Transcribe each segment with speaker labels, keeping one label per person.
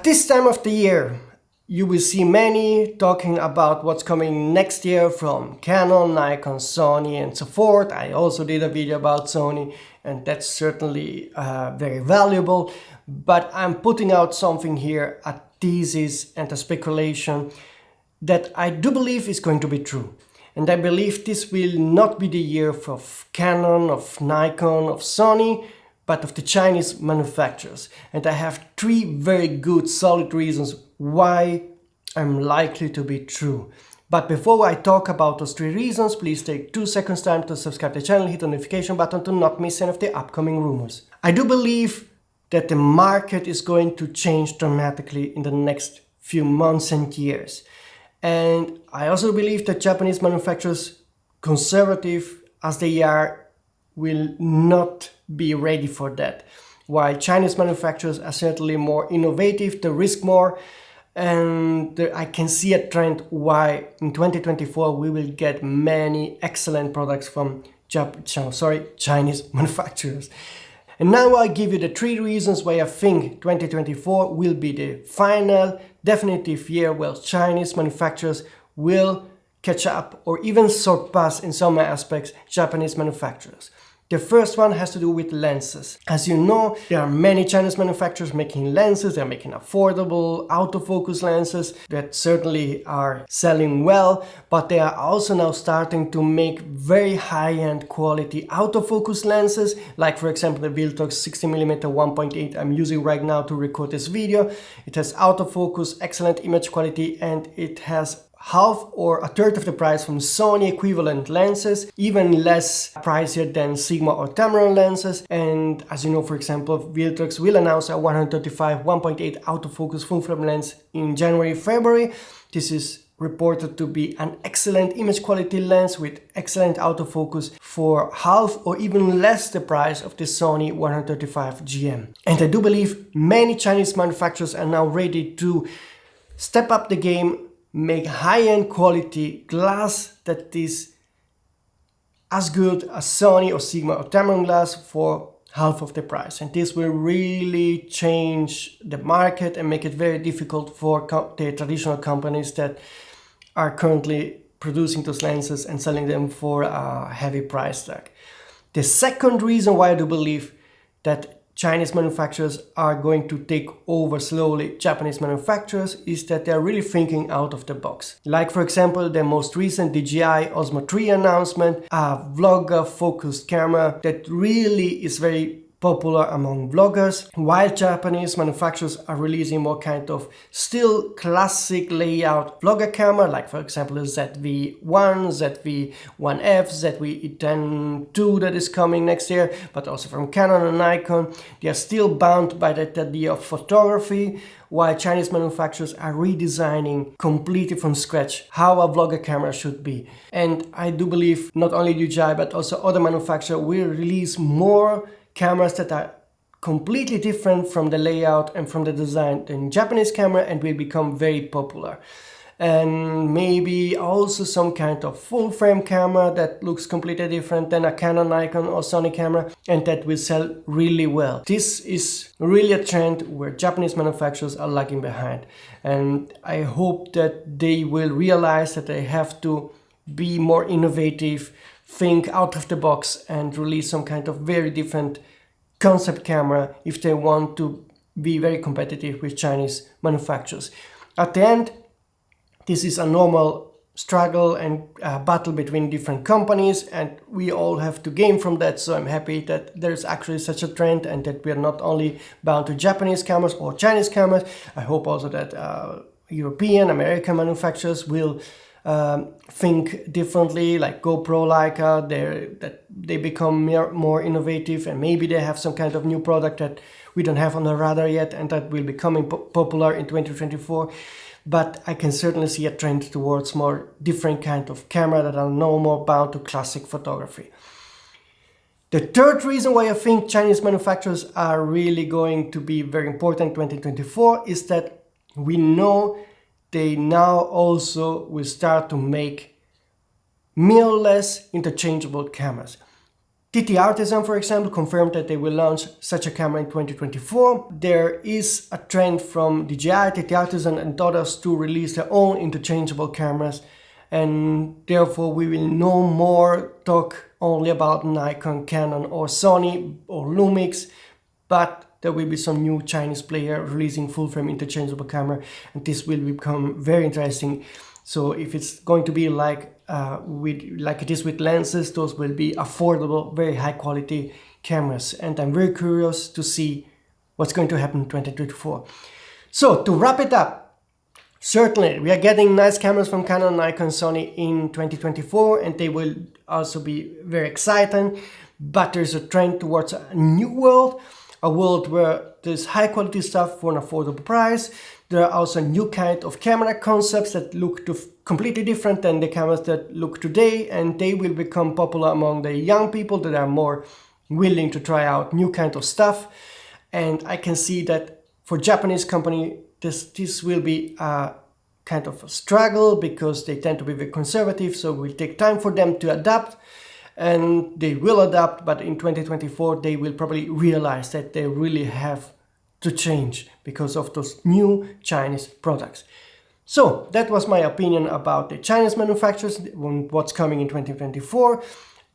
Speaker 1: this time of the year, you will see many talking about what's coming next year from Canon, Nikon, Sony and so forth. I also did a video about Sony and that's certainly very valuable. But I'm putting out something here, a thesis and a speculation that I do believe is going to be true. And I believe this will not be the year of Canon, of Nikon, of Sony, but of the Chinese manufacturers. And I have 3 very good solid reasons why I'm likely to be true. But before I talk about those 3 reasons, please take 2 seconds time to subscribe to the channel, hit the notification button to not miss any of the upcoming rumors. I do believe that the market is going to change dramatically in the next few months and years. And I also believe that Japanese manufacturers, conservative as they are, will not be ready for that. While Chinese manufacturers are certainly more innovative, they risk more, and I can see a trend why in 2024 we will get many excellent products from Chinese manufacturers. And now I'll give you the 3 reasons why I think 2024 will be the final definitive year where Chinese manufacturers will catch up or even surpass in some aspects Japanese manufacturers. The first one has to do with lenses. As you know, there are many Chinese manufacturers making lenses. They're making affordable autofocus lenses that certainly are selling well, but they are also now starting to make very high-end quality autofocus lenses, like for example the Viltrox 60mm 1.8 I'm using right now to record this video. It has autofocus, excellent image quality, and it has half or a third of the price from Sony equivalent lenses, even less pricier than Sigma or Tamron lenses. And as you know, for example, Viltrox will announce a 135 1.8 autofocus full frame lens in January, February. This is reported to be an excellent image quality lens with excellent autofocus for half or even less the price of the Sony 135 GM. And I do believe many Chinese manufacturers are now ready to step up the game, make high-end quality glass that is as good as Sony or Sigma or Tamron glass for half of the price. And this will really change the market and make it very difficult for the traditional companies that are currently producing those lenses and selling them for a heavy price tag. The second reason why I do believe that Chinese manufacturers are going to take over slowly Japanese manufacturers is that they're really thinking out of the box. Like for example, the most recent DJI Osmo 3 announcement, a vlogger focused camera that really is very popular among vloggers, while Japanese manufacturers are releasing more kind of still classic layout vlogger camera, like for example the ZV-1, ZV-1F, ZV-E10 II that is coming next year, but also from Canon and Nikon. They are still bound by that idea of photography, while Chinese manufacturers are redesigning completely from scratch how a vlogger camera should be. And I do believe not only DJI but also other manufacturers will release more cameras that are completely different from the layout and from the design than Japanese camera and will become very popular. And maybe also some kind of full frame camera that looks completely different than a Canon, Nikon or Sony camera, and that will sell really well. This is really a trend where Japanese manufacturers are lagging behind, and I hope that they will realize that they have to be more innovative, think out of the box and release some kind of very different concept camera if they want to be very competitive with Chinese manufacturers. At the end, this is a normal struggle and battle between different companies, and we all have to gain from that. So I'm happy that there's actually such a trend and that we are not only bound to Japanese cameras or Chinese cameras. I hope also that European, American manufacturers will think differently, like GoPro, Leica, that they become more innovative, and maybe they have some kind of new product that we don't have on the radar yet and that will be becoming popular in 2024. But I can certainly see a trend towards more different kind of camera that are no more bound to classic photography. The third reason why I think Chinese manufacturers are really going to be very important in 2024 is that we know they now also will start to make mirrorless interchangeable cameras. TT Artisan, for example, confirmed that they will launch such a camera in 2024. There is a trend from DJI, TT Artisan and others to release their own interchangeable cameras, and therefore we will no more talk only about Nikon, Canon or Sony or Lumix, but there will be some new Chinese player releasing full-frame interchangeable camera, and this will become very interesting. So if it's going to be like it is with lenses, those will be affordable, very high quality cameras, and I'm very curious to see what's going to happen in 2024. So to wrap it up, certainly we are getting nice cameras from Canon, Nikon, Sony in 2024, and they will also be very exciting, but there's a trend towards a new world, a world where there's high quality stuff for an affordable price. There are also new kind of camera concepts that look completely different than the cameras that look today, and they will become popular among the young people that are more willing to try out new kind of stuff. And I can see that for Japanese company, this will be a kind of a struggle because they tend to be very conservative, so it will take time for them to adapt. And they will adapt, but in 2024 they will probably realize that they really have to change because of those new Chinese products. So that was my opinion about the Chinese manufacturers, what's coming in 2024.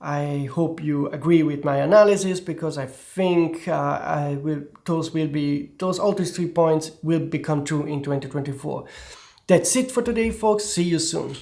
Speaker 1: I hope you agree with my analysis, because I think all these 3 points will become true in 2024. That's it for today, folks. See you soon.